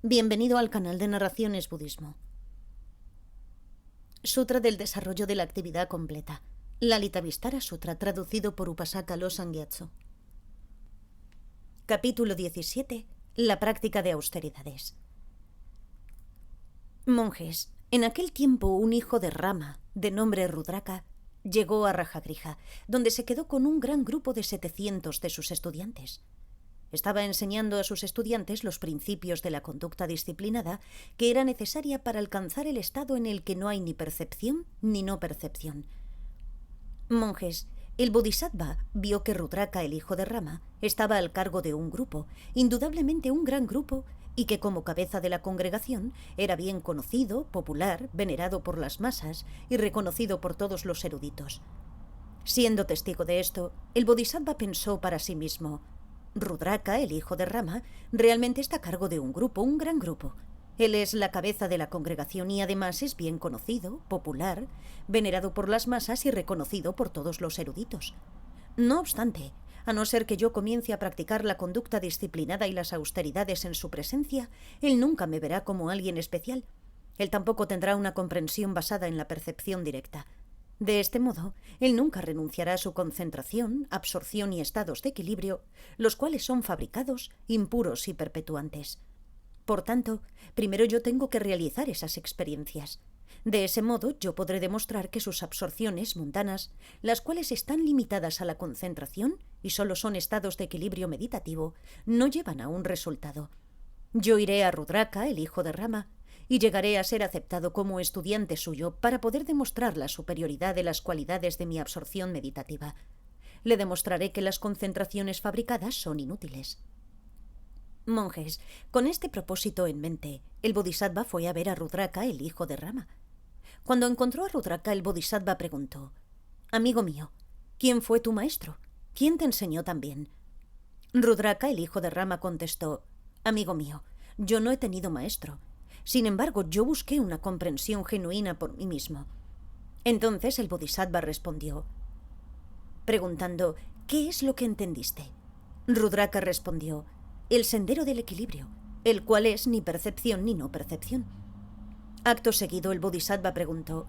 Bienvenido al canal de Narraciones Budismo. Sutra del desarrollo de la actividad completa. Lalitavistara Sutra, traducido por Upasaka Losang Gyatso. Capítulo 17. La práctica de austeridades. Monjes, en aquel tiempo un hijo de Rama, de nombre Rudraka, llegó a Rajagrija, donde se quedó con un gran grupo de 700 de sus estudiantes. Estaba enseñando a sus estudiantes los principios de la conducta disciplinada que era necesaria para alcanzar el estado en el que no hay ni percepción ni no percepción. Monjes, el Bodhisattva vio que Rudraka, el hijo de Rama, estaba al cargo de un grupo, indudablemente un gran grupo, y que como cabeza de la congregación era bien conocido, popular, venerado por las masas y reconocido por todos los eruditos. Siendo testigo de esto, el Bodhisattva pensó para sí mismo: Rudraka, el hijo de Rama, realmente está a cargo de un grupo, un gran grupo. Él es la cabeza de la congregación y además es bien conocido, popular, venerado por las masas y reconocido por todos los eruditos. No obstante, a no ser que yo comience a practicar la conducta disciplinada y las austeridades en su presencia, él nunca me verá como alguien especial. Él tampoco tendrá una comprensión basada en la percepción directa. De este modo, él nunca renunciará a su concentración, absorción y estados de equilibrio, los cuales son fabricados, impuros y perpetuantes. Por tanto, primero yo tengo que realizar esas experiencias. De ese modo, yo podré demostrar que sus absorciones mundanas, las cuales están limitadas a la concentración y solo son estados de equilibrio meditativo, no llevan a un resultado. Yo iré a Rudraka, el hijo de Rama, y llegaré a ser aceptado como estudiante suyo para poder demostrar la superioridad de las cualidades de mi absorción meditativa. Le demostraré que las concentraciones fabricadas son inútiles. Monjes, con este propósito en mente, el Bodhisattva fue a ver a Rudraka, el hijo de Rama. Cuando encontró a Rudraka, el Bodhisattva preguntó: «Amigo mío, ¿quién fue tu maestro? ¿Quién te enseñó tan bien?» Rudraka, el hijo de Rama, contestó: «Amigo mío, yo no he tenido maestro. Sin embargo, yo busqué una comprensión genuina por mí mismo». Entonces el Bodhisattva respondió, preguntando: «¿Qué es lo que entendiste?» Rudraka respondió: «El sendero del equilibrio, el cual es ni percepción ni no percepción». Acto seguido, el Bodhisattva preguntó: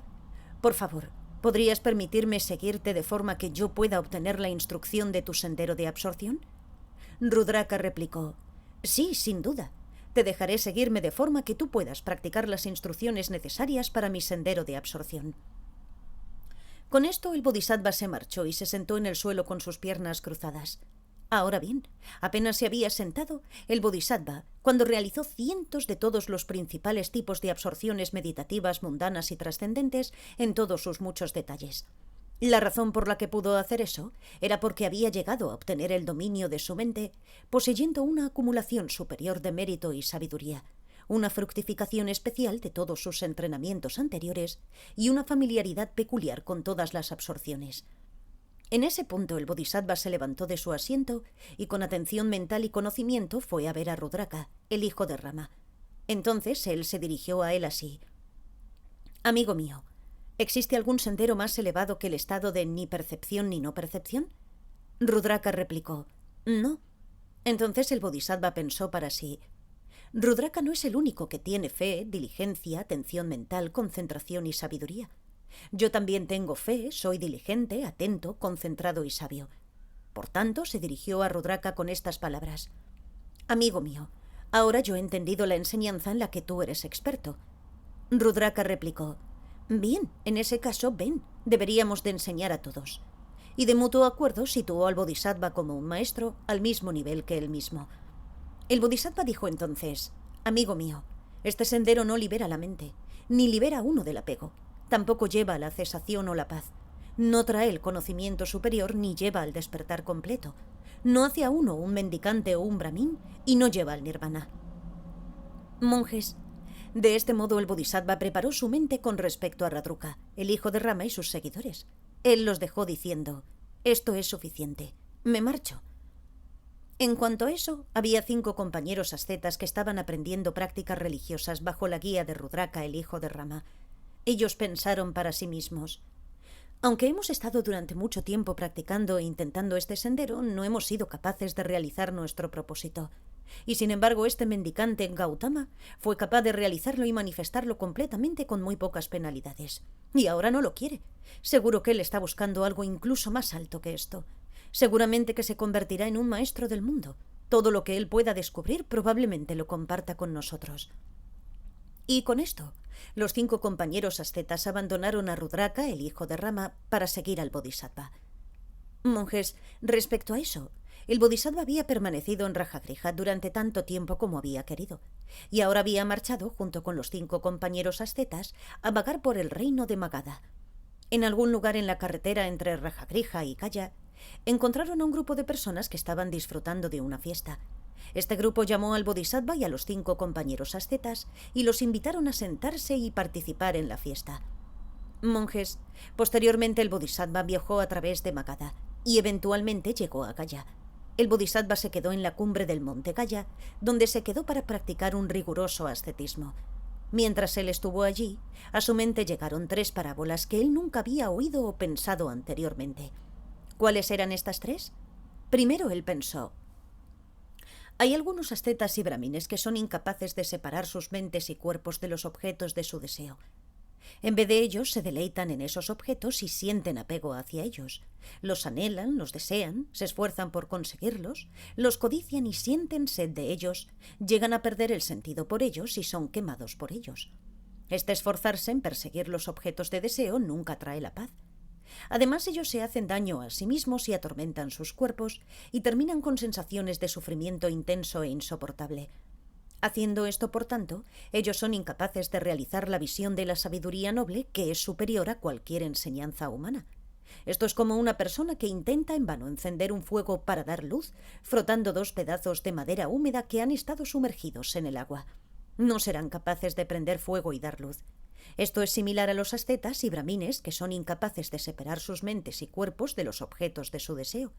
«Por favor, ¿podrías permitirme seguirte de forma que yo pueda obtener la instrucción de tu sendero de absorción?» Rudraka replicó: «Sí, sin duda. Te dejaré seguirme de forma que tú puedas practicar las instrucciones necesarias para mi sendero de absorción». Con esto el Bodhisattva se marchó y se sentó en el suelo con sus piernas cruzadas. Ahora bien, apenas se había sentado, el Bodhisattva, cuando realizó cientos de todos los principales tipos de absorciones meditativas mundanas y trascendentes en todos sus muchos detalles. La razón por la que pudo hacer eso era porque había llegado a obtener el dominio de su mente, poseyendo una acumulación superior de mérito y sabiduría, una fructificación especial de todos sus entrenamientos anteriores y una familiaridad peculiar con todas las absorciones. En ese punto el Bodhisattva se levantó de su asiento y con atención mental y conocimiento fue a ver a Rudraka, el hijo de Rama. Entonces él se dirigió a él así: «Amigo mío, ¿existe algún sendero más elevado que el estado de ni percepción ni no percepción?» Rudraka replicó: «No». Entonces el Bodhisattva pensó para sí: «Rudraka no es el único que tiene fe, diligencia, atención mental, concentración y sabiduría. Yo también tengo fe, soy diligente, atento, concentrado y sabio». Por tanto, se dirigió a Rudraka con estas palabras: «Amigo mío, ahora yo he entendido la enseñanza en la que tú eres experto». Rudraka replicó: «Bien, en ese caso, ven, deberíamos de enseñar a todos». Y de mutuo acuerdo situó al Bodhisattva como un maestro al mismo nivel que él mismo. El Bodhisattva dijo entonces: «Amigo mío, este sendero no libera la mente, ni libera a uno del apego. Tampoco lleva a la cesación o la paz. No trae el conocimiento superior ni lleva al despertar completo. No hace a uno un mendicante o un brahmin y no lleva al nirvana». Monjes, de este modo el Bodhisattva preparó su mente con respecto a Rudraka, el hijo de Rama y sus seguidores. Él los dejó diciendo: «Esto es suficiente. Me marcho». En cuanto a eso, había 5 compañeros ascetas que estaban aprendiendo prácticas religiosas bajo la guía de Rudraka, el hijo de Rama. Ellos pensaron para sí mismos: «Aunque hemos estado durante mucho tiempo practicando e intentando este sendero, no hemos sido capaces de realizar nuestro propósito. Y sin embargo, este mendicante Gautama fue capaz de realizarlo y manifestarlo completamente con muy pocas penalidades. Y ahora no lo quiere. Seguro que él está buscando algo incluso más alto que esto. Seguramente que se convertirá en un maestro del mundo. Todo lo que él pueda descubrir probablemente lo comparta con nosotros. Y con esto, los 5 compañeros ascetas abandonaron a Rudraka, el hijo de Rama, para seguir al Bodhisattva. Monjes, respecto a eso, el Bodhisattva había permanecido en Rajagrija durante tanto tiempo como había querido, y ahora había marchado, junto con los 5 compañeros ascetas, a vagar por el reino de Magadha. En algún lugar en la carretera entre Rajagrija y Gaya, encontraron a un grupo de personas que estaban disfrutando de una fiesta. Este grupo llamó al Bodhisattva y a los 5 compañeros ascetas y los invitaron a sentarse y participar en la fiesta. Monjes, posteriormente el Bodhisattva viajó a través de Magadha y eventualmente llegó a Gaya. El Bodhisattva se quedó en la cumbre del monte Gaya, donde se quedó para practicar un riguroso ascetismo. Mientras él estuvo allí, a su mente llegaron 3 parábolas que él nunca había oído o pensado anteriormente. ¿Cuáles eran estas 3? Primero él pensó: hay algunos ascetas y brahmines que son incapaces de separar sus mentes y cuerpos de los objetos de su deseo. En vez de ellos, se deleitan en esos objetos y sienten apego hacia ellos. Los anhelan, los desean, se esfuerzan por conseguirlos, los codician y sienten sed de ellos, llegan a perder el sentido por ellos y son quemados por ellos. Este esforzarse en perseguir los objetos de deseo nunca trae la paz. Además, ellos se hacen daño a sí mismos y atormentan sus cuerpos y terminan con sensaciones de sufrimiento intenso e insoportable. Haciendo esto, por tanto, ellos son incapaces de realizar la visión de la sabiduría noble que es superior a cualquier enseñanza humana. Esto es como una persona que intenta en vano encender un fuego para dar luz, frotando 2 pedazos de madera húmeda que han estado sumergidos en el agua. No serán capaces de prender fuego y dar luz. Esto es similar a los ascetas y brahmines que son incapaces de separar sus mentes y cuerpos de los objetos de su deseo.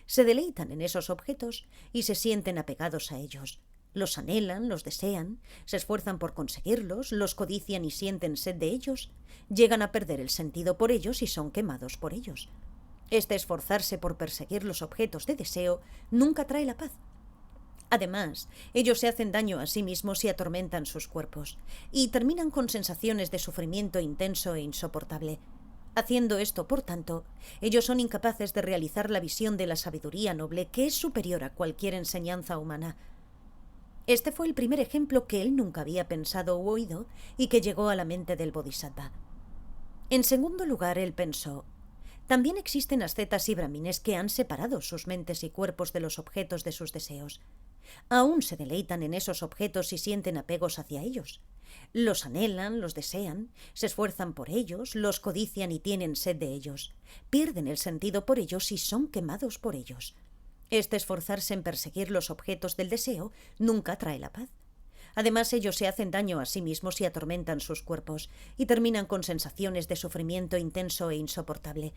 Se deleitan en esos objetos y se sienten apegados a ellos. Los anhelan, los desean, se esfuerzan por conseguirlos, los codician y sienten sed de ellos, llegan a perder el sentido por ellos y son quemados por ellos. Este esforzarse por perseguir los objetos de deseo nunca trae la paz. Además, ellos se hacen daño a sí mismos y atormentan sus cuerpos, y terminan con sensaciones de sufrimiento intenso e insoportable. Haciendo esto, por tanto, ellos son incapaces de realizar la visión de la sabiduría noble que es superior a cualquier enseñanza humana. Este fue el primer ejemplo que él nunca había pensado u oído y que llegó a la mente del Bodhisattva. En segundo lugar, él pensó: también existen ascetas y brahmines que han separado sus mentes y cuerpos de los objetos de sus deseos. Aún se deleitan en esos objetos y sienten apegos hacia ellos. Los anhelan, los desean, se esfuerzan por ellos, los codician y tienen sed de ellos. Pierden el sentido por ellos y son quemados por ellos. Este esforzarse en perseguir los objetos del deseo nunca trae la paz. Además, ellos se hacen daño a sí mismos y atormentan sus cuerpos, y terminan con sensaciones de sufrimiento intenso e insoportable.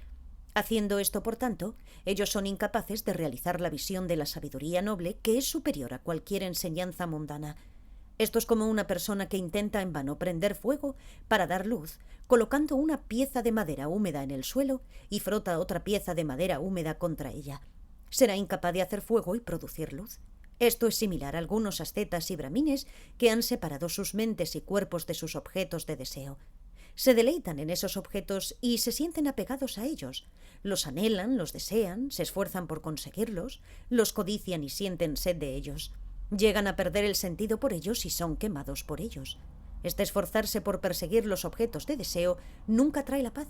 Haciendo esto, por tanto, ellos son incapaces de realizar la visión de la sabiduría noble que es superior a cualquier enseñanza mundana. Esto es como una persona que intenta en vano prender fuego para dar luz, colocando una pieza de madera húmeda en el suelo y frota otra pieza de madera húmeda contra ella. Será incapaz de hacer fuego y producir luz. Esto es similar a algunos ascetas y brahmines que han separado sus mentes y cuerpos de sus objetos de deseo. Se deleitan en esos objetos y se sienten apegados a ellos. Los anhelan, los desean, se esfuerzan por conseguirlos, los codician y sienten sed de ellos. Llegan a perder el sentido por ellos y son quemados por ellos. Este esforzarse por perseguir los objetos de deseo nunca trae la paz.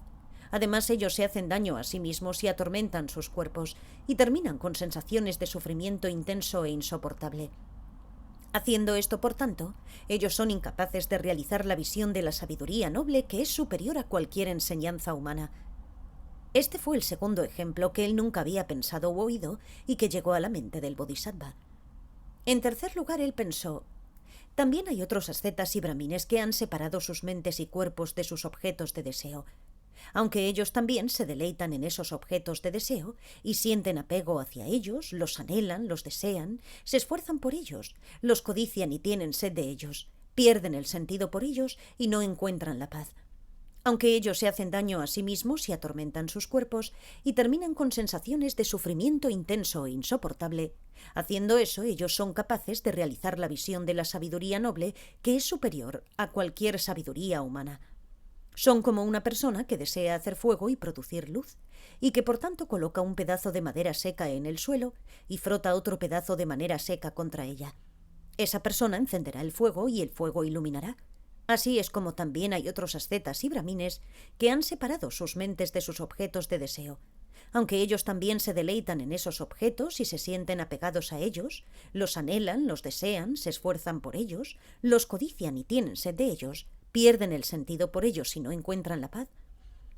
Además, ellos se hacen daño a sí mismos y atormentan sus cuerpos, y terminan con sensaciones de sufrimiento intenso e insoportable. Haciendo esto, por tanto, ellos son incapaces de realizar la visión de la sabiduría noble que es superior a cualquier enseñanza humana. Este fue el segundo ejemplo que él nunca había pensado u oído y que llegó a la mente del Bodhisattva. En tercer lugar, él pensó: también hay otros ascetas y brahmines que han separado sus mentes y cuerpos de sus objetos de deseo. Aunque ellos también se deleitan en esos objetos de deseo y sienten apego hacia ellos, los anhelan, los desean, se esfuerzan por ellos, los codician y tienen sed de ellos, pierden el sentido por ellos y no encuentran la paz. aunque ellos se hacen daño a sí mismos y atormentan sus cuerpos y terminan con sensaciones de sufrimiento intenso e insoportable. Haciendo eso, ellos son capaces de realizar la visión de la sabiduría noble, que es superior a cualquier sabiduría humana. Son como una persona que desea hacer fuego y producir luz, y que por tanto coloca un pedazo de madera seca en el suelo y frota otro pedazo de madera seca contra ella. Esa persona encenderá el fuego y el fuego iluminará. Así es como también hay otros ascetas y brahmines que han separado sus mentes de sus objetos de deseo. Aunque ellos también se deleitan en esos objetos y se sienten apegados a ellos, los anhelan, los desean, se esfuerzan por ellos, los codician y tienen sed de ellos, pierden el sentido por ellos si no encuentran la paz.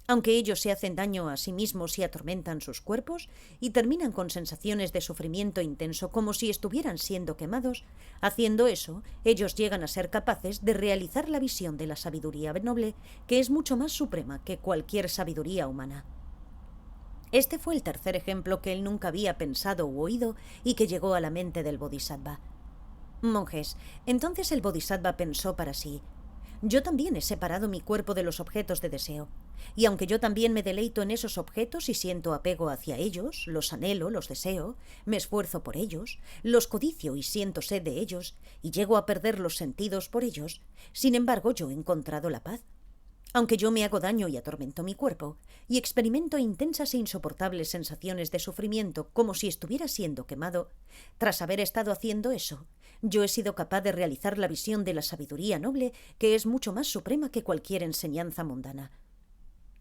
Aunque ellos se hacen daño a sí mismos y atormentan sus cuerpos y terminan con sensaciones de sufrimiento intenso como si estuvieran siendo quemados, haciendo eso, ellos llegan a ser capaces de realizar la visión de la sabiduría noble, que es mucho más suprema que cualquier sabiduría humana. Este fue el tercer ejemplo que él nunca había pensado u oído y que llegó a la mente del Bodhisattva. Monjes, entonces el Bodhisattva pensó para sí: yo también he separado mi cuerpo de los objetos de deseo, y aunque yo también me deleito en esos objetos y siento apego hacia ellos, los anhelo, los deseo, me esfuerzo por ellos, los codicio y siento sed de ellos, y llego a perder los sentidos por ellos, sin embargo yo he encontrado la paz. Aunque yo me hago daño y atormento mi cuerpo, y experimento intensas e insoportables sensaciones de sufrimiento como si estuviera siendo quemado, tras haber estado haciendo eso, yo he sido capaz de realizar la visión de la sabiduría noble, que es mucho más suprema que cualquier enseñanza mundana.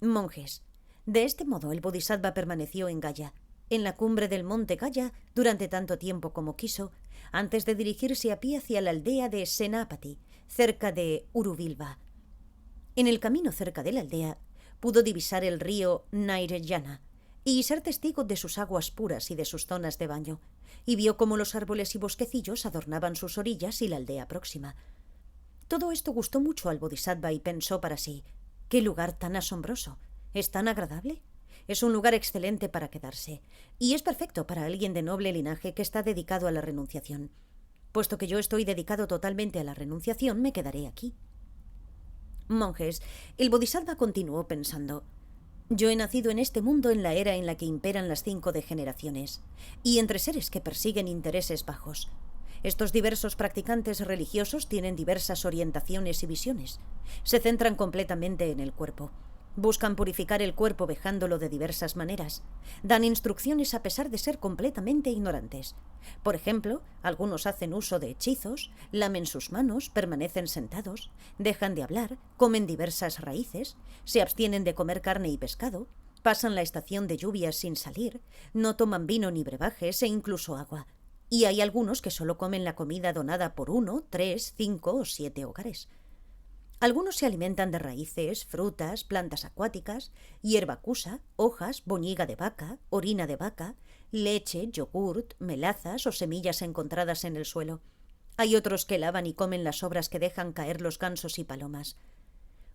Monjes, de este modo el Bodhisattva permaneció en Gaya, en la cumbre del monte Gaya, durante tanto tiempo como quiso, antes de dirigirse a pie hacia la aldea de Senapati, cerca de Uruvilva. En el camino cerca de la aldea, pudo divisar el río Nairayana y ser testigo de sus aguas puras y de sus zonas de baño, y vio cómo los árboles y bosquecillos adornaban sus orillas y la aldea próxima. Todo esto gustó mucho al Bodhisattva y pensó para sí: ¡qué lugar tan asombroso! ¿Es tan agradable? Es un lugar excelente para quedarse, y es perfecto para alguien de noble linaje que está dedicado a la renunciación. Puesto que yo estoy dedicado totalmente a la renunciación, me quedaré aquí. Monjes, el Bodhisattva continuó pensando: yo he nacido en este mundo en la era en la que imperan las 5 degeneraciones, y entre seres que persiguen intereses bajos. Estos diversos practicantes religiosos tienen diversas orientaciones y visiones. Se centran completamente en el cuerpo. Buscan purificar el cuerpo vejándolo de diversas maneras. Dan instrucciones a pesar de ser completamente ignorantes. Por ejemplo, algunos hacen uso de hechizos, lamen sus manos, permanecen sentados, dejan de hablar, comen diversas raíces, se abstienen de comer carne y pescado, pasan la estación de lluvias sin salir, no toman vino ni brebajes e incluso agua. Y hay algunos que solo comen la comida donada por 1, 3, 5 o 7 hogares. Algunos se alimentan de raíces, frutas, plantas acuáticas, hierba acuosa, hojas, boñiga de vaca, orina de vaca, leche, yogurt, melazas o semillas encontradas en el suelo. Hay otros que lavan y comen las sobras que dejan caer los gansos y palomas.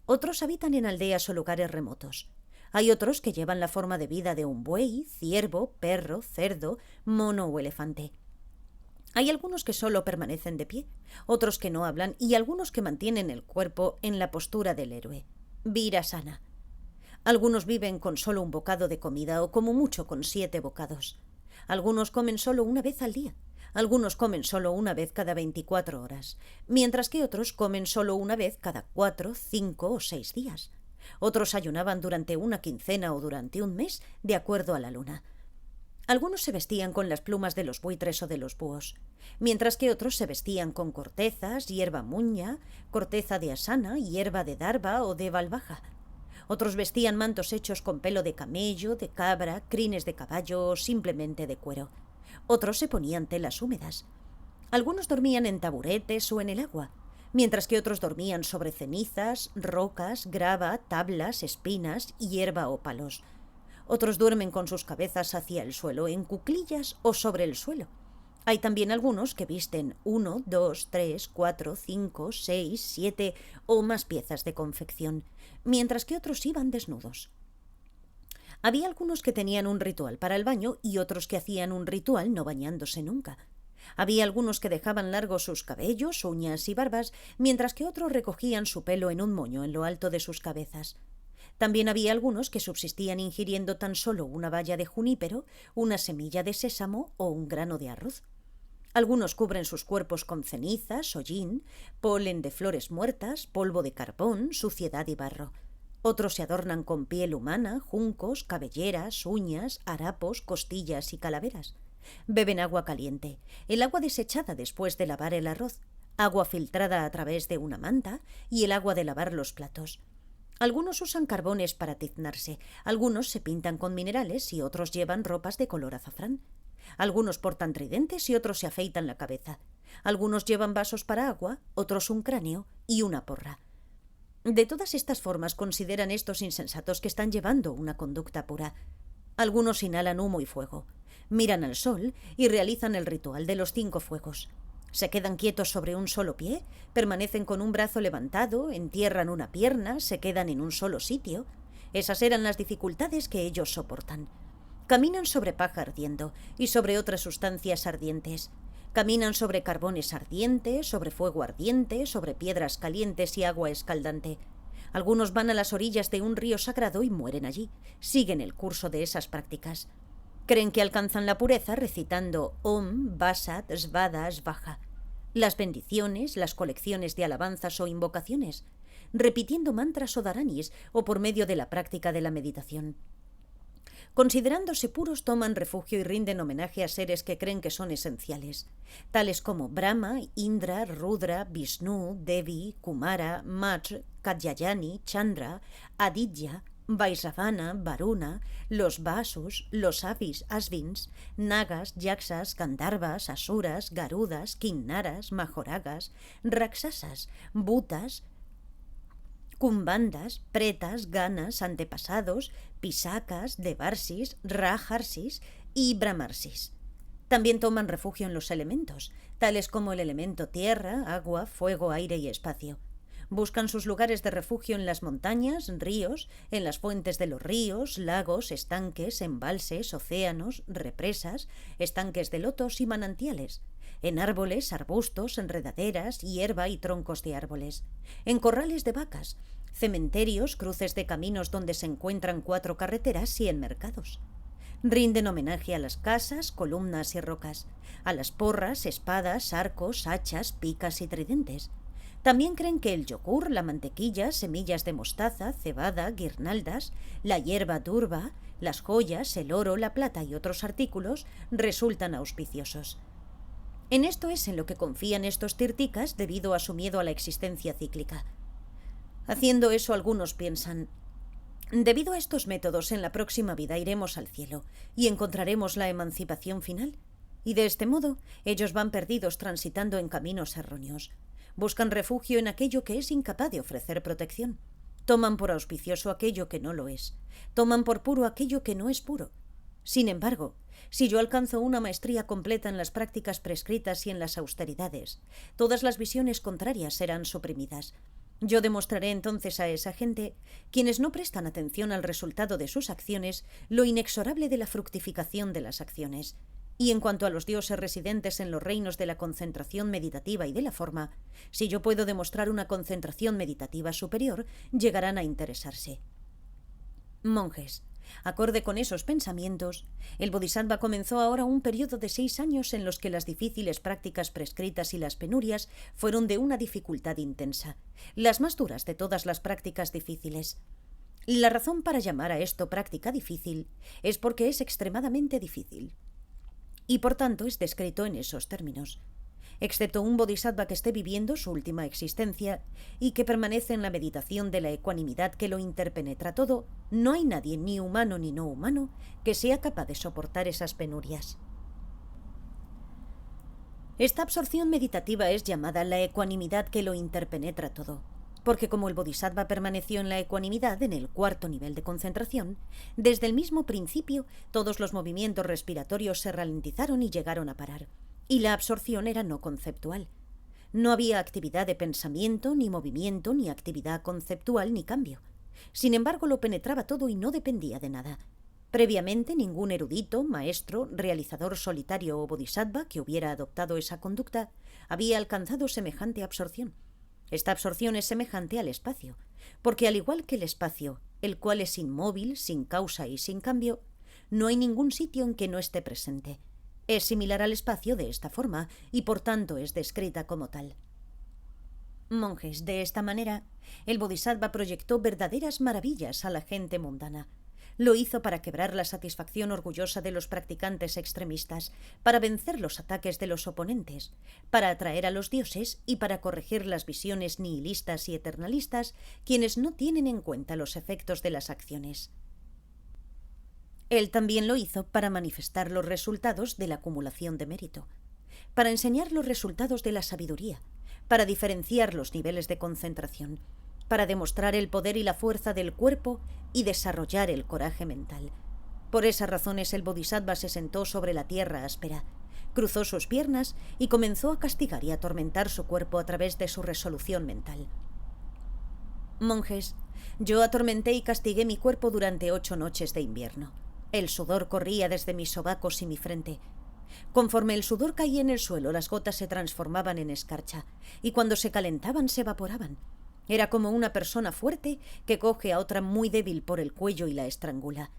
Otros habitan en aldeas o lugares remotos. Hay otros que llevan la forma de vida de un buey, ciervo, perro, cerdo, mono o elefante. Hay algunos que solo permanecen de pie, otros que no hablan y algunos que mantienen el cuerpo en la postura del héroe. Virasana. Algunos viven con solo un bocado de comida o como mucho con 7 bocados. Algunos comen solo una vez al día. Algunos comen solo una vez cada 24 horas, mientras que otros comen solo una vez cada 4, 5 o 6 días. Otros ayunaban durante una quincena o durante un mes, de acuerdo a la luna. Algunos se vestían con las plumas de los buitres o de los búhos, mientras que otros se vestían con cortezas, hierba muña, corteza de asana, hierba de darba o de balbaja. Otros vestían mantos hechos con pelo de camello, de cabra, crines de caballo o simplemente de cuero. Otros se ponían telas húmedas. Algunos dormían en taburetes o en el agua, mientras que otros dormían sobre cenizas, rocas, grava, tablas, espinas, hierba o palos. Otros duermen con sus cabezas hacia el suelo, en cuclillas o sobre el suelo. Hay también algunos que visten 1, 2, 3, 4, 5, 6, 7 o más piezas de confección, mientras que otros iban desnudos. Había algunos que tenían un ritual para el baño y otros que hacían un ritual no bañándose nunca. Había algunos que dejaban largos sus cabellos, uñas y barbas, mientras que otros recogían su pelo en un moño en lo alto de sus cabezas. También había algunos que subsistían ingiriendo tan solo una baya de junípero, una semilla de sésamo o un grano de arroz. Algunos cubren sus cuerpos con cenizas, hollín, polen de flores muertas, polvo de carbón, suciedad y barro. Otros se adornan con piel humana, juncos, cabelleras, uñas, harapos, costillas y calaveras. Beben agua caliente, el agua desechada después de lavar el arroz, agua filtrada a través de una manta y el agua de lavar los platos. Algunos usan carbones para tiznarse, algunos se pintan con minerales y otros llevan ropas de color azafrán. Algunos portan tridentes y otros se afeitan la cabeza. Algunos llevan vasos para agua, otros un cráneo y una porra. De todas estas formas consideran estos insensatos que están llevando una conducta pura. Algunos inhalan humo y fuego, miran al sol y realizan el ritual de los 5 fuegos. Se quedan quietos sobre un solo pie, permanecen con un brazo levantado, entierran una pierna, se quedan en un solo sitio. Esas eran las dificultades que ellos soportan. Caminan sobre paja ardiendo y sobre otras sustancias ardientes. Caminan sobre carbones ardientes, sobre fuego ardiente, sobre piedras calientes y agua escaldante. Algunos van a las orillas de un río sagrado y mueren allí. Siguen el curso de esas prácticas. Creen que alcanzan la pureza recitando Om, Vasat, Svada, Svaha, las bendiciones, las colecciones de alabanzas o invocaciones, repitiendo mantras o dharanis o por medio de la práctica de la meditación. Considerándose puros, toman refugio y rinden homenaje a seres que creen que son esenciales, tales como Brahma, Indra, Rudra, Vishnu, Devi, Kumara, Mach, Katyayani, Chandra, Aditya, Vaisravana, Varuna, los Vasus, los Avis, Asvins, Nagas, Yakshas, Gandharvas, Asuras, Garudas, Kinnaras, Majoragas, Raksasas, Bhutas, Kumbandas, Pretas, Ganas, antepasados, Pisakas, Devarsis, Rajarsis y Brahmarsis. También toman refugio en los elementos, tales como el elemento tierra, agua, fuego, aire y espacio. Buscan sus lugares de refugio en las montañas, ríos, en las fuentes de los ríos, lagos, estanques, embalses, océanos, represas, estanques de lotos y manantiales, en árboles, arbustos, enredaderas, hierba y troncos de árboles, en corrales de vacas, cementerios, cruces de caminos donde se encuentran 4 carreteras y en mercados. Rinden homenaje a las casas, columnas y rocas, a las porras, espadas, arcos, hachas, picas y tridentes. También creen que el yogur, la mantequilla, semillas de mostaza, cebada, guirnaldas, la hierba durba, las joyas, el oro, la plata y otros artículos resultan auspiciosos. En esto es en lo que confían estos tirtikas debido a su miedo a la existencia cíclica. Haciendo eso, algunos piensan: debido a estos métodos, en la próxima vida iremos al cielo y encontraremos la emancipación final. Y de este modo, ellos van perdidos transitando en caminos erróneos. Buscan refugio en aquello que es incapaz de ofrecer protección. Toman por auspicioso aquello que no lo es. Toman por puro aquello que no es puro. Sin embargo, si yo alcanzo una maestría completa en las prácticas prescritas y en las austeridades, todas las visiones contrarias serán suprimidas. Yo demostraré entonces a esa gente, quienes no prestan atención al resultado de sus acciones, lo inexorable de la fructificación de las acciones. Y en cuanto a los dioses residentes en los reinos de la concentración meditativa y de la forma, si yo puedo demostrar una concentración meditativa superior, llegarán a interesarse. Monjes, acorde con esos pensamientos, el Bodhisattva comenzó ahora un periodo de 6 años en los que las difíciles prácticas prescritas y las penurias fueron de una dificultad intensa, las más duras de todas las prácticas difíciles. La razón para llamar a esto práctica difícil es porque es extremadamente difícil. Y por tanto es descrito en esos términos. Excepto un bodhisattva que esté viviendo su última existencia y que permanece en la meditación de la ecuanimidad que lo interpenetra todo, no hay nadie, ni humano ni no humano, que sea capaz de soportar esas penurias. Esta absorción meditativa es llamada la ecuanimidad que lo interpenetra todo, porque como el bodhisattva permaneció en la ecuanimidad en el 4.º nivel de concentración, desde el mismo principio todos los movimientos respiratorios se ralentizaron y llegaron a parar, y la absorción era no conceptual. No había actividad de pensamiento, ni movimiento, ni actividad conceptual, ni cambio. Sin embargo, lo penetraba todo y no dependía de nada. Previamente, ningún erudito, maestro, realizador solitario o bodhisattva que hubiera adoptado esa conducta había alcanzado semejante absorción. Esta absorción es semejante al espacio, porque al igual que el espacio, el cual es inmóvil, sin causa y sin cambio, no hay ningún sitio en que no esté presente. Es similar al espacio de esta forma y por tanto es descrita como tal. Monjes, de esta manera, el Bodhisattva proyectó verdaderas maravillas a la gente mundana. Lo hizo para quebrar la satisfacción orgullosa de los practicantes extremistas, para vencer los ataques de los oponentes, para atraer a los dioses y para corregir las visiones nihilistas y eternalistas, quienes no tienen en cuenta los efectos de las acciones. Él también lo hizo para manifestar los resultados de la acumulación de mérito, para enseñar los resultados de la sabiduría, para diferenciar los niveles de concentración, para demostrar el poder y la fuerza del cuerpo y desarrollar el coraje mental. Por esas razones el Bodhisattva se sentó sobre la tierra áspera, cruzó sus piernas y comenzó a castigar y atormentar su cuerpo a través de su resolución mental. Monjes, yo atormenté y castigué mi cuerpo durante 8 noches de invierno. El sudor corría desde mis sobacos y mi frente. Conforme el sudor caía en el suelo, las gotas se transformaban en escarcha, y cuando se calentaban se evaporaban. Era como una persona fuerte que coge a otra muy débil por el cuello y la estrangula.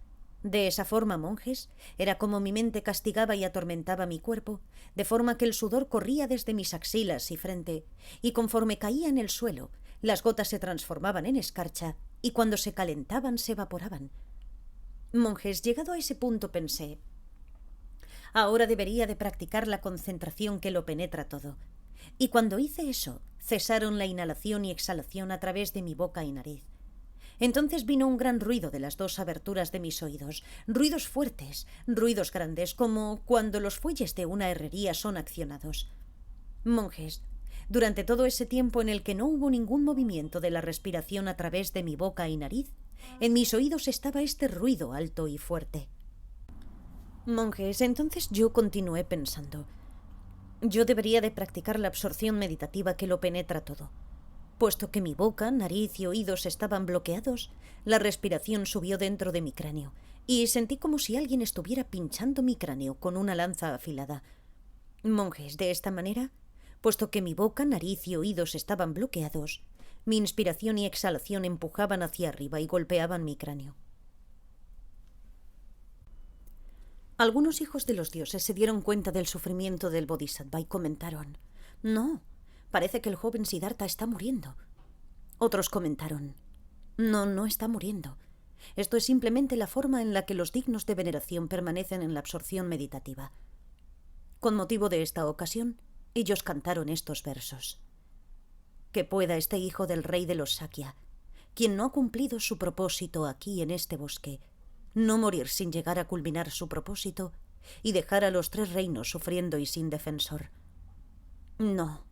De esa forma, monjes, era como mi mente castigaba y atormentaba mi cuerpo, de forma que el sudor corría desde mis axilas y frente, y conforme caía en el suelo, las gotas se transformaban en escarcha, y cuando se calentaban se evaporaban. Monjes, llegado a ese punto pensé, ahora debería de practicar la concentración que lo penetra todo. Y cuando hice eso, cesaron la inhalación y exhalación a través de mi boca y nariz. Entonces vino un gran ruido de las 2 aberturas de mis oídos, ruidos fuertes, ruidos grandes, como cuando los fuelles de una herrería son accionados. Monjes, durante todo ese tiempo en el que no hubo ningún movimiento de la respiración a través de mi boca y nariz, en mis oídos estaba este ruido alto y fuerte. Monjes, entonces yo continué pensando. Yo debería de practicar la absorción meditativa que lo penetra todo. Puesto que mi boca, nariz y oídos estaban bloqueados, la respiración subió dentro de mi cráneo y sentí como si alguien estuviera pinchando mi cráneo con una lanza afilada. Monjes, de esta manera, puesto que mi boca, nariz y oídos estaban bloqueados, mi inspiración y exhalación empujaban hacia arriba y golpeaban mi cráneo. Algunos hijos de los dioses se dieron cuenta del sufrimiento del Bodhisattva y comentaron: «No, parece que el joven Siddhartha está muriendo». Otros comentaron: «No, no está muriendo. Esto es simplemente la forma en la que los dignos de veneración permanecen en la absorción meditativa». Con motivo de esta ocasión, ellos cantaron estos versos: «Que pueda este hijo del rey de los Sakya, quien no ha cumplido su propósito aquí en este bosque, no morir sin llegar a culminar su propósito y dejar a los 3 reinos sufriendo y sin defensor. No,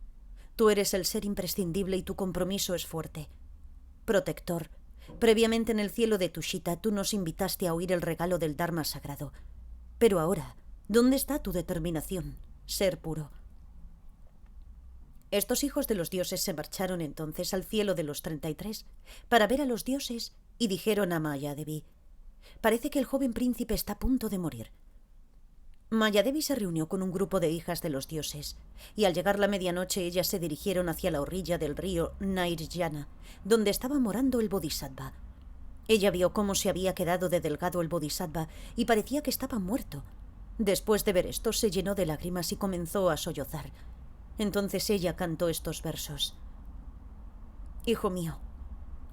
tú eres el ser imprescindible y tu compromiso es fuerte. Protector, previamente en el cielo de Tushita tú nos invitaste a oír el regalo del Dharma sagrado. Pero ahora, ¿dónde está tu determinación? Ser puro». Estos hijos de los dioses se marcharon entonces al cielo de los 33 para ver a los dioses y dijeron a Mayadevi: «Parece que el joven príncipe está a punto de morir». Mayadevi se reunió con un grupo de hijas de los dioses, y al llegar la medianoche ellas se dirigieron hacia la orilla del río Nairyana, donde estaba morando el Bodhisattva. Ella vio cómo se había quedado de delgado el Bodhisattva y parecía que estaba muerto. Después de ver esto se llenó de lágrimas y comenzó a sollozar. Entonces ella cantó estos versos: «Hijo mío,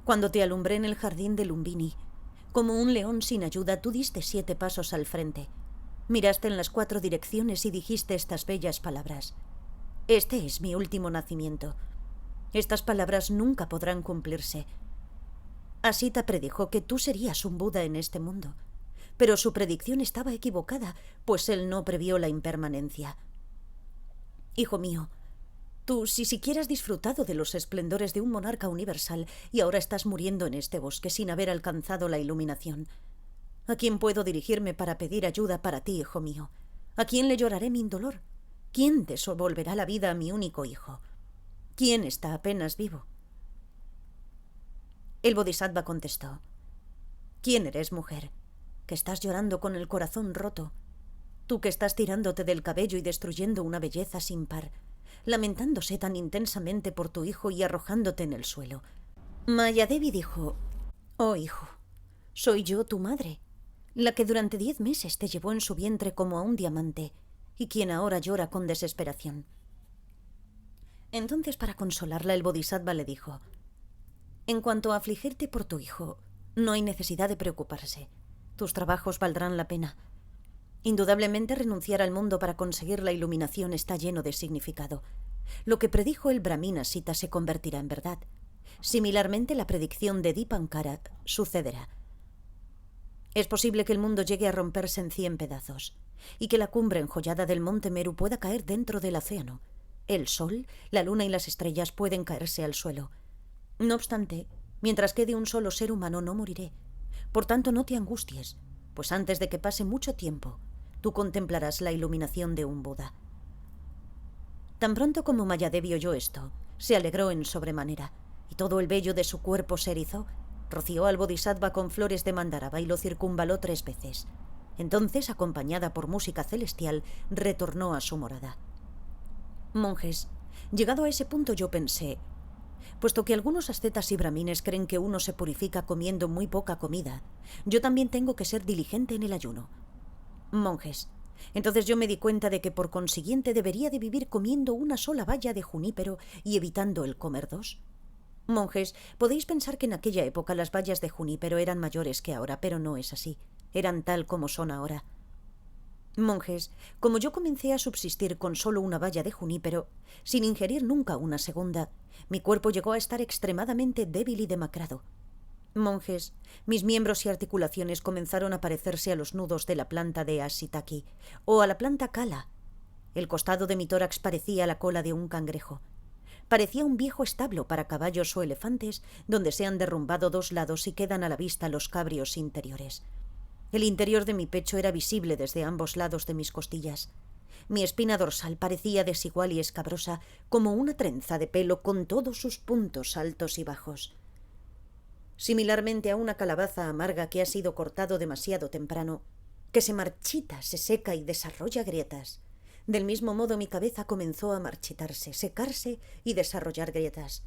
cuando te alumbré en el jardín de Lumbini, como un león sin ayuda, tú diste 7 pasos al frente. Miraste en las 4 direcciones y dijiste estas bellas palabras: «Este es mi último nacimiento». Estas palabras nunca podrán cumplirse. Asita predijo que tú serías un Buda en este mundo, pero su predicción estaba equivocada, pues él no previó la impermanencia. Hijo mío, tú si siquiera has disfrutado de los esplendores de un monarca universal y ahora estás muriendo en este bosque sin haber alcanzado la iluminación. ¿A quién puedo dirigirme para pedir ayuda para ti, hijo mío? ¿A quién le lloraré mi indolor? ¿Quién devolverá la vida a mi único hijo? ¿Quién está apenas vivo?» El Bodhisattva contestó: «¿Quién eres, mujer? Que estás llorando con el corazón roto. Tú que estás tirándote del cabello y destruyendo una belleza sin par, lamentándose tan intensamente por tu hijo y arrojándote en el suelo». Mayadevi dijo: «Oh hijo, Soy yo, tu madre, la que durante 10 meses te llevó en su vientre como a un diamante y quien ahora llora con desesperación. Entonces, para consolarla, el Bodhisattva le dijo: en cuanto a afligirte por tu hijo, no hay necesidad de preocuparse. Tus trabajos valdrán la pena. Indudablemente, renunciar al mundo para conseguir la iluminación está lleno de significado. Lo que predijo el Brahmina Sita se convertirá en verdad. Similarmente, la predicción de Dipankara sucederá. Es posible que el mundo llegue a romperse en 100 pedazos y que la cumbre enjollada del monte Meru pueda caer dentro del océano. El sol, la luna y las estrellas pueden caerse al suelo. No obstante, mientras quede un solo ser humano no moriré. Por tanto, no te angusties, pues antes de que pase mucho tiempo, tú contemplarás la iluminación de un Buda. Tan pronto como Mayadevi oyó esto, se alegró en sobremanera, y todo el vello de su cuerpo se erizó. Roció al Bodhisattva con flores de mandaraba y lo circunvaló 3 veces. Entonces, acompañada por música celestial, retornó a su morada. Monjes, llegado a ese punto yo pensé, puesto que algunos ascetas y brahmines creen que uno se purifica comiendo muy poca comida, yo también tengo que ser diligente en el ayuno. Monjes, entonces yo me di cuenta de que por consiguiente debería de vivir comiendo una sola baya de junípero y evitando el comer 2. Monjes, podéis pensar que en aquella época las bayas de junípero eran mayores que ahora, pero no es así. Eran tal como son ahora. Monjes, como yo comencé a subsistir con solo una baya de junípero, sin ingerir nunca una segunda, mi cuerpo llegó a estar extremadamente débil y demacrado. Monjes, mis miembros y articulaciones comenzaron a parecerse a los nudos de la planta de Ashitaki o a la planta Kala. El costado de mi tórax parecía la cola de un cangrejo. Parecía un viejo establo para caballos o elefantes donde se han derrumbado 2 lados y quedan a la vista los cabrios interiores. El interior de mi pecho era visible desde ambos lados de mis costillas. Mi espina dorsal parecía desigual y escabrosa como una trenza de pelo con todos sus puntos altos y bajos. Similarmente a una calabaza amarga que ha sido cortado demasiado temprano, que se marchita, se seca y desarrolla grietas. Del mismo modo mi cabeza comenzó a marchitarse, secarse y desarrollar grietas.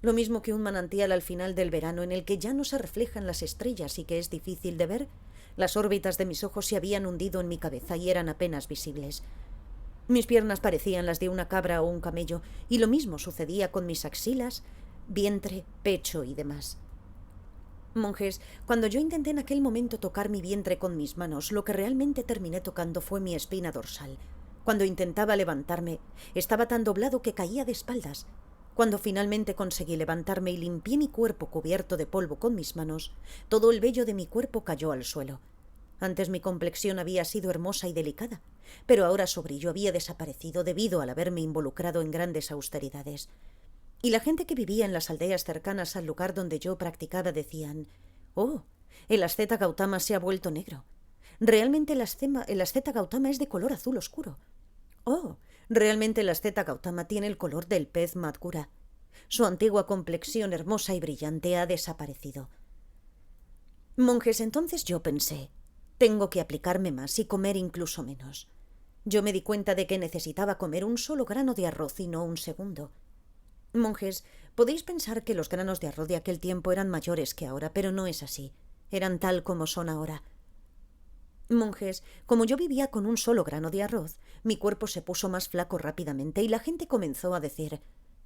Lo mismo que un manantial al final del verano en el que ya no se reflejan las estrellas y que es difícil de ver, las órbitas de mis ojos se habían hundido en mi cabeza y eran apenas visibles. Mis piernas parecían las de una cabra o un camello, y lo mismo sucedía con mis axilas, vientre, pecho y demás. Monjes, cuando yo intenté en aquel momento tocar mi vientre con mis manos, lo que realmente terminé tocando fue mi espina dorsal. Cuando intentaba levantarme, estaba tan doblado que caía de espaldas. Cuando finalmente conseguí levantarme y limpié mi cuerpo cubierto de polvo con mis manos, todo el vello de mi cuerpo cayó al suelo. Antes mi complexión había sido hermosa y delicada, pero ahora su brillo había desaparecido debido al haberme involucrado en grandes austeridades. Y la gente que vivía en las aldeas cercanas al lugar donde yo practicaba decían: «Oh, el asceta Gautama se ha vuelto negro. Realmente el asceta Gautama es de color azul oscuro. Oh, realmente el asceta Gautama tiene el color del pez Madhura. Su antigua complexión hermosa y brillante ha desaparecido». Monjes, entonces yo pensé, tengo que aplicarme más y comer incluso menos. Yo me di cuenta de que necesitaba comer un solo grano de arroz y no un segundo. Monjes, podéis pensar que los granos de arroz de aquel tiempo eran mayores que ahora, pero no es así. Eran tal como son ahora. Monjes, como yo vivía con un solo grano de arroz, mi cuerpo se puso más flaco rápidamente y la gente comenzó a decir: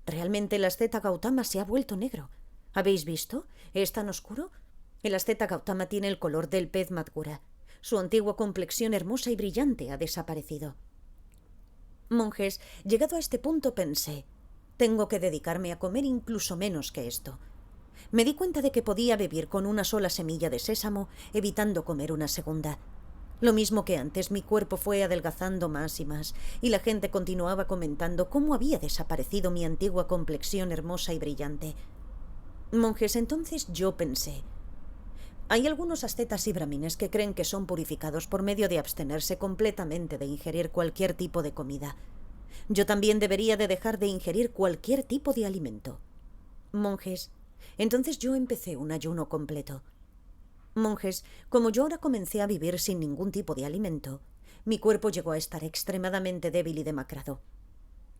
«Realmente el asceta Gautama se ha vuelto negro. ¿Habéis visto? ¿Es tan oscuro? El asceta Gautama tiene el color del pez Madhura. Su antigua complexión hermosa y brillante ha desaparecido». Monjes, llegado a este punto pensé, tengo que dedicarme a comer incluso menos que esto. Me di cuenta de que podía vivir con una sola semilla de sésamo, evitando comer una segunda. Lo mismo que antes, mi cuerpo fue adelgazando más y más, y la gente continuaba comentando cómo había desaparecido mi antigua complexión hermosa y brillante. Monjes, entonces yo pensé, hay algunos ascetas y brahmines que creen que son purificados por medio de abstenerse completamente de ingerir cualquier tipo de comida. Yo también debería de dejar de ingerir cualquier tipo de alimento. Monjes, entonces yo empecé un ayuno completo. Monjes, como yo ahora comencé a vivir sin ningún tipo de alimento, mi cuerpo llegó a estar extremadamente débil y demacrado.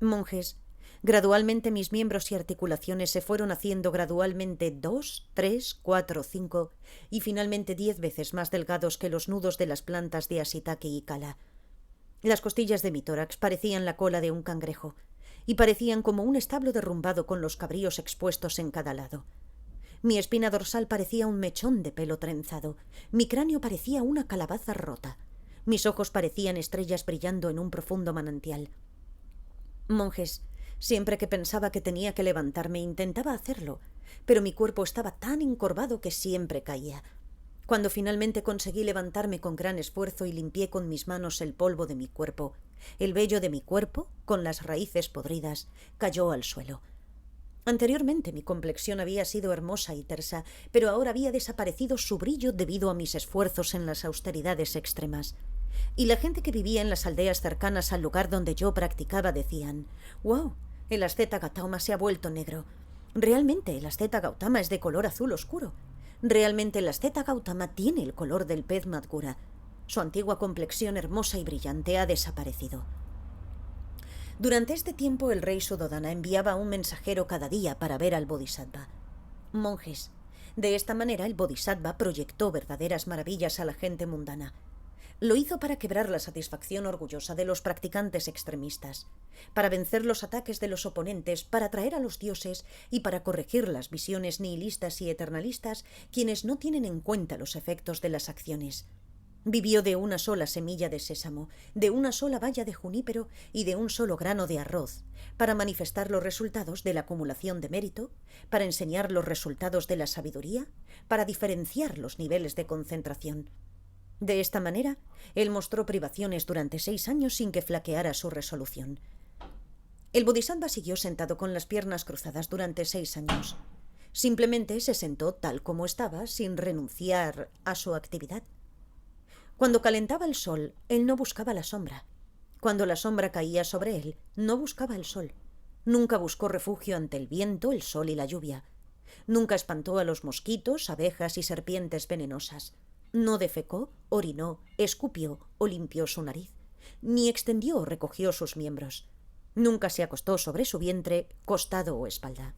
Monjes, Gradualmente mis miembros y articulaciones se fueron haciendo gradualmente 2, 3, 4, 5 y finalmente 10 veces más delgados que los nudos de las plantas de Ashitake y Kala. Las costillas de mi tórax parecían la cola de un cangrejo y parecían como un establo derrumbado con los cabríos expuestos en cada lado. Mi espina dorsal parecía un mechón de pelo trenzado. Mi cráneo parecía una calabaza rota. Mis ojos parecían estrellas brillando en un profundo manantial. Monjes, siempre que pensaba que tenía que levantarme intentaba hacerlo, pero mi cuerpo estaba tan encorvado que siempre caía. Cuando finalmente conseguí levantarme con gran esfuerzo y limpié con mis manos el polvo de mi cuerpo, el vello de mi cuerpo, con las raíces podridas, cayó al suelo. Anteriormente mi complexión había sido hermosa y tersa, pero ahora había desaparecido su brillo debido a mis esfuerzos en las austeridades extremas. Y la gente que vivía en las aldeas cercanas al lugar donde yo practicaba decían: «¡Wow! El asceta Gautama se ha vuelto negro. Realmente el asceta Gautama es de color azul oscuro. Realmente el asceta Gautama tiene el color del pez Madgura. Su antigua complexión hermosa y brillante ha desaparecido». Durante este tiempo el rey Suddhodana enviaba un mensajero cada día para ver al Bodhisattva. Monjes, de esta manera el Bodhisattva proyectó verdaderas maravillas a la gente mundana. Lo hizo para quebrar la satisfacción orgullosa de los practicantes extremistas, para vencer los ataques de los oponentes, para atraer a los dioses y para corregir las visiones nihilistas y eternalistas, quienes no tienen en cuenta los efectos de las acciones. Vivió de una sola semilla de sésamo, de una sola baya de junípero y de un solo grano de arroz, para manifestar los resultados de la acumulación de mérito, para enseñar los resultados de la sabiduría, para diferenciar los niveles de concentración. De esta manera, él mostró privaciones durante 6 años sin que flaqueara su resolución. El Bodhisattva siguió sentado con las piernas cruzadas durante 6 años. Simplemente se sentó tal como estaba, sin renunciar a su actividad. Cuando calentaba el sol, él no buscaba la sombra. Cuando la sombra caía sobre él, no buscaba el sol. Nunca buscó refugio ante el viento, el sol y la lluvia. Nunca espantó a los mosquitos, abejas y serpientes venenosas. No defecó, orinó, escupió o limpió su nariz. Ni extendió o recogió sus miembros. Nunca se acostó sobre su vientre, costado o espalda.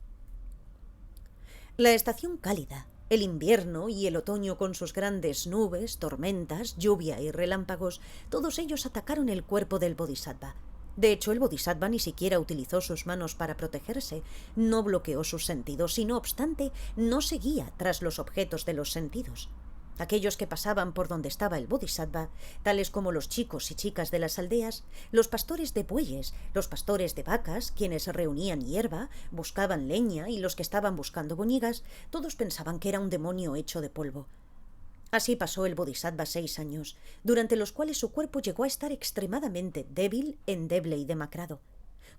La estación cálida, el invierno y el otoño con sus grandes nubes, tormentas, lluvia y relámpagos, todos ellos atacaron el cuerpo del Bodhisattva. De hecho, el Bodhisattva ni siquiera utilizó sus manos para protegerse, no bloqueó sus sentidos y, no obstante, no seguía tras los objetos de los sentidos. Aquellos que pasaban por donde estaba el Bodhisattva, tales como los chicos y chicas de las aldeas, los pastores de bueyes, los pastores de vacas, quienes reunían hierba, buscaban leña y los que estaban buscando boñigas, todos pensaban que era un demonio hecho de polvo. Así pasó el Bodhisattva 6 años, durante los cuales su cuerpo llegó a estar extremadamente débil, endeble y demacrado.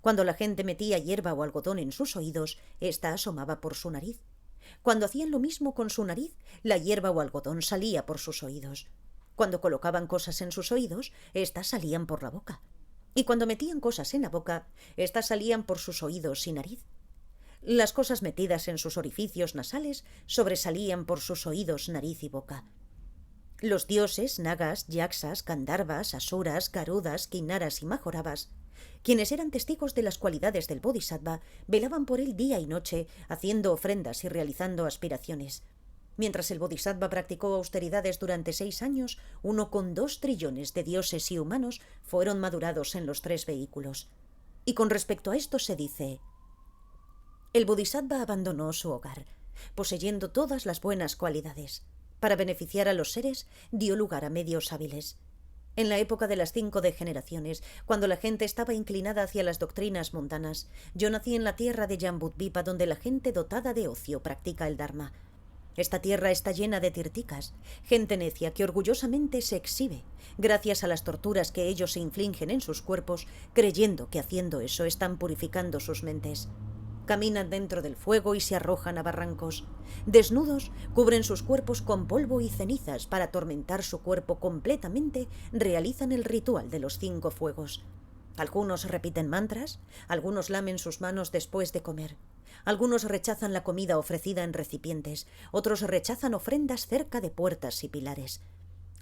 Cuando la gente metía hierba o algodón en sus oídos, ésta asomaba por su nariz. Cuando hacían lo mismo con su nariz, la hierba o algodón salía por sus oídos. Cuando colocaban cosas en sus oídos, éstas salían por la boca. Y cuando metían cosas en la boca, éstas salían por sus oídos y nariz. Las cosas metidas en sus orificios nasales sobresalían por sus oídos, nariz y boca. Los dioses, nagas, yaksas, kandharvas, asuras, garudas, kinnaras y majoravas, quienes eran testigos de las cualidades del Bodhisattva, velaban por él día y noche, haciendo ofrendas y realizando aspiraciones. Mientras el Bodhisattva practicó austeridades durante 6 años, 1,2 trillones de dioses y humanos fueron madurados en los 3 vehículos. Y con respecto a esto se dice: el Bodhisattva abandonó su hogar, poseyendo todas las buenas cualidades. Para beneficiar a los seres, dio lugar a medios hábiles. En la época de las 5 degeneraciones, cuando la gente estaba inclinada hacia las doctrinas mundanas, yo nací en la tierra de Jambudvipa, donde la gente dotada de ocio practica el Dharma. Esta tierra está llena de tirtikas, gente necia que orgullosamente se exhibe, gracias a las torturas que ellos se infligen en sus cuerpos, creyendo que haciendo eso están purificando sus mentes. Caminan dentro del fuego y se arrojan a barrancos. Desnudos, cubren sus cuerpos con polvo y cenizas para atormentar su cuerpo completamente, realizan el ritual de los 5 fuegos. Algunos repiten mantras, algunos lamen sus manos después de comer. Algunos rechazan la comida ofrecida en recipientes, otros rechazan ofrendas cerca de puertas y pilares.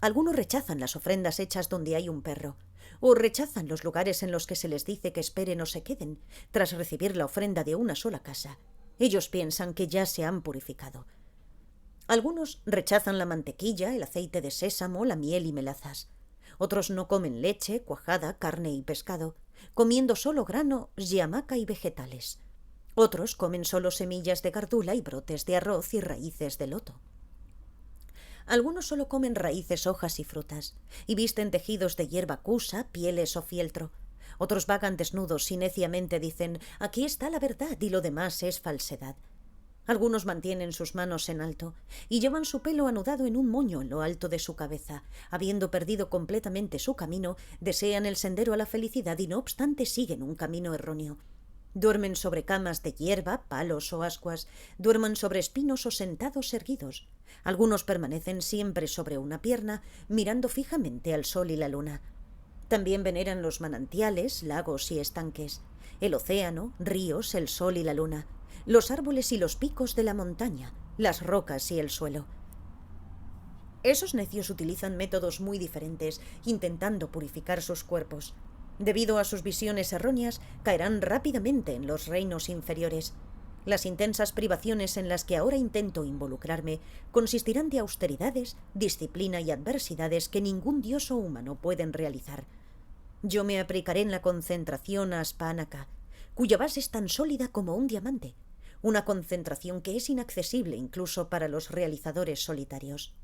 Algunos rechazan las ofrendas hechas donde hay un perro. o rechazan los lugares en los que se les dice que esperen o se queden, tras recibir la ofrenda de una sola casa. Ellos piensan que ya se han purificado. Algunos rechazan la mantequilla, el aceite de sésamo, la miel y melazas. Otros no comen leche, cuajada, carne y pescado, comiendo solo grano, yamaca y vegetales. Otros comen solo semillas de gardula y brotes de arroz y raíces de loto. Algunos solo comen raíces, hojas y frutas, y visten tejidos de hierba cusa, pieles o fieltro. Otros vagan desnudos y neciamente dicen: aquí está la verdad y lo demás es falsedad. Algunos mantienen sus manos en alto y llevan su pelo anudado en un moño en lo alto de su cabeza. Habiendo perdido completamente su camino, desean el sendero a la felicidad y no obstante siguen un camino erróneo. Duermen sobre camas de hierba, palos o ascuas, duermen sobre espinos o sentados erguidos. Algunos permanecen siempre sobre una pierna, mirando fijamente al sol y la luna. También veneran los manantiales, lagos y estanques, el océano, ríos, el sol y la luna, los árboles y los picos de la montaña, las rocas y el suelo. Esos necios utilizan métodos muy diferentes, intentando purificar sus cuerpos. Debido a sus visiones erróneas, caerán rápidamente en los reinos inferiores. Las intensas privaciones en las que ahora intento involucrarme consistirán de austeridades, disciplina y adversidades que ningún dios o humano pueden realizar. Yo me aplicaré en la concentración aspánaka, cuya base es tan sólida como un diamante, una concentración que es inaccesible incluso para los realizadores solitarios.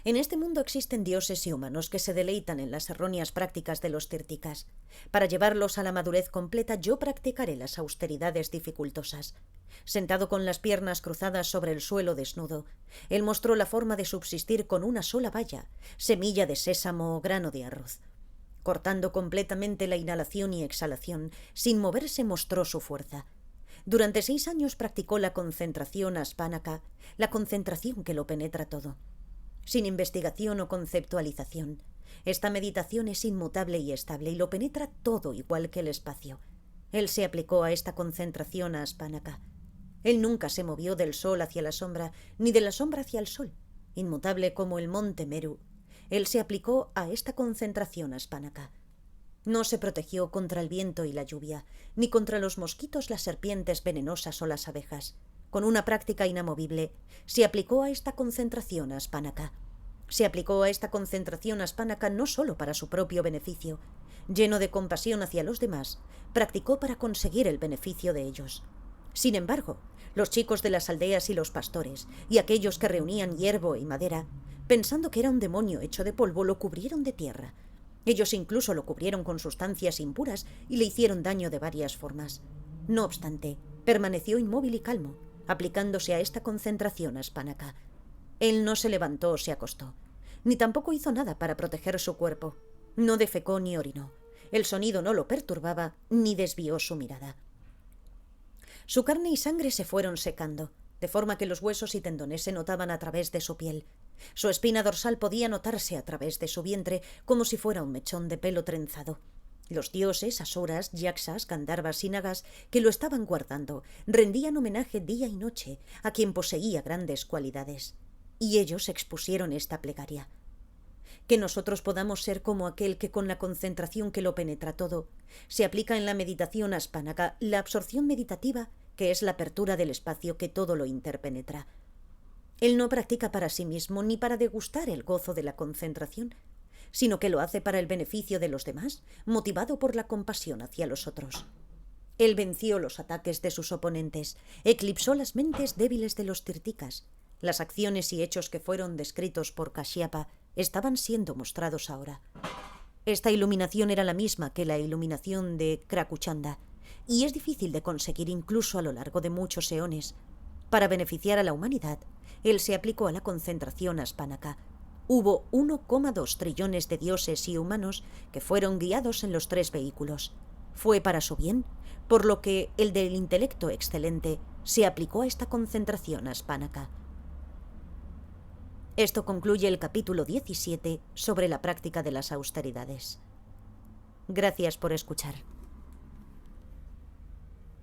En este mundo existen dioses y humanos que se deleitan en las erróneas prácticas de los tirtikas. Para llevarlos a la madurez completa, yo practicaré las austeridades dificultosas. Sentado con las piernas cruzadas sobre el suelo desnudo, él mostró la forma de subsistir con una sola valla, semilla de sésamo o grano de arroz. Cortando completamente la inhalación y exhalación, sin moverse mostró su fuerza. Durante 6 años practicó la concentración aspánaka, la concentración que lo penetra todo. Sin investigación o conceptualización. Esta meditación es inmutable y estable y lo penetra todo igual que el espacio. Él se aplicó a esta concentración aspánaka. Él nunca se movió del sol hacia la sombra, ni de la sombra hacia el sol. Inmutable como el monte Meru, él se aplicó a esta concentración aspánaka. No se protegió contra el viento y la lluvia, ni contra los mosquitos, las serpientes venenosas o las abejas. Con una práctica inamovible, se aplicó a esta concentración aspánaka. Se aplicó a esta concentración aspánaka no solo para su propio beneficio. Lleno de compasión hacia los demás, practicó para conseguir el beneficio de ellos. Sin embargo, los chicos de las aldeas y los pastores, y aquellos que reunían hierbo y madera, pensando que era un demonio hecho de polvo, lo cubrieron de tierra. Ellos incluso lo cubrieron con sustancias impuras y le hicieron daño de varias formas. No obstante, permaneció inmóvil y calmo, aplicándose a esta concentración aspánaka. Él no se levantó o se acostó, ni tampoco hizo nada para proteger su cuerpo. No defecó ni orinó. El sonido no lo perturbaba, ni desvió su mirada. Su carne y sangre se fueron secando, de forma que los huesos y tendones se notaban a través de su piel. Su espina dorsal podía notarse a través de su vientre como si fuera un mechón de pelo trenzado. Los dioses, asuras, yaksas, gandharvas y nagas que lo estaban guardando rendían homenaje día y noche a quien poseía grandes cualidades. Y ellos expusieron esta plegaria. Que nosotros podamos ser como aquel que con la concentración que lo penetra todo, se aplica en la meditación aspánaka, la absorción meditativa, que es la apertura del espacio que todo lo interpenetra. Él no practica para sí mismo ni para degustar el gozo de la concentración, sino que lo hace para el beneficio de los demás, motivado por la compasión hacia los otros. Él venció los ataques de sus oponentes, eclipsó las mentes débiles de los tirtikas. Las acciones y hechos que fueron descritos por Kashyapa estaban siendo mostrados ahora. Esta iluminación era la misma que la iluminación de Krakuchanda, y es difícil de conseguir incluso a lo largo de muchos eones. Para beneficiar a la humanidad, él se aplicó a la concentración aspánaka. Hubo 1,2 trillones de dioses y humanos que fueron guiados en los 3 vehículos. Fue para su bien, por lo que el del intelecto excelente se aplicó a esta concentración aspánaka. Esto concluye el capítulo 17 sobre la práctica de las austeridades. Gracias por escuchar.